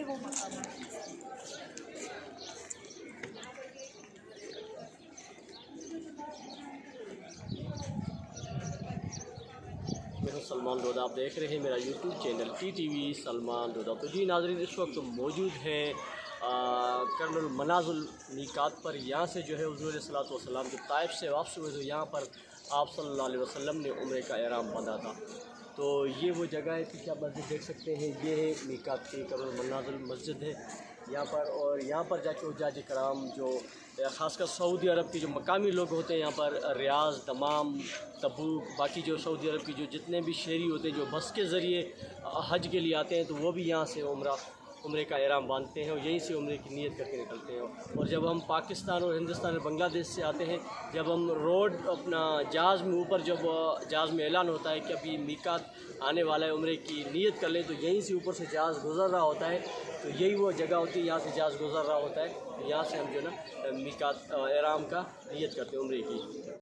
मैं हूं सलमान दोदा, आप देख रहे हैं मेरा YouTube channel TTV Salman Doda. तो जी नाज़रीन, इस वक्त मौजूद हैं कर्नल मनाज़ुल मीकात पर। यहाँ से जो है हुज़ूर सल्लल्लाहु अलैहि वसल्लम जब ताइफ से वापस हुए तो यहाँ पर आप सल्लल्लाहु अलैहि वसल्लम ने उम्रे का एहराम बांधा था। तो ये वो जगह है, पीछे आप मस्जिद देख सकते हैं, ये है मीकात की कर्नल मनाज़ुल मस्जिद है यहाँ पर। और यहाँ पर जाके हुज्जाज कराम जो ख़ासकर सऊदी अरब के जो मकामी लोग होते हैं यहाँ पर रियाज़, दमाम, तबूक, बाकी जो सऊदी अरब की जो जितने भी शहरी होते हैं जो बस के ज़रिए हज के लिए आते हैं, तो वो भी यहाँ से उम्रे का एहराम बांधते हैं और यहीं से उम्रे की नीयत करके निकलते हैं। और जब हम पाकिस्तान और हिंदुस्तान और बांग्लादेश से आते हैं, जब हम रोड अपना जहाज़ में ऊपर जब जहाज़ में ऐलान होता है कि अभी मीकात आने वाला है, उम्रे की नीयत कर लें, तो यहीं से ऊपर से जहाज़ गुज़र रहा होता है। तो यही वो जगह होती है, यहाँ से जहाज़ गुज़र रहा होता है, तो यहाँ से हम जो ना मीकात एहराम का नीयत करते हैं उम्रे की।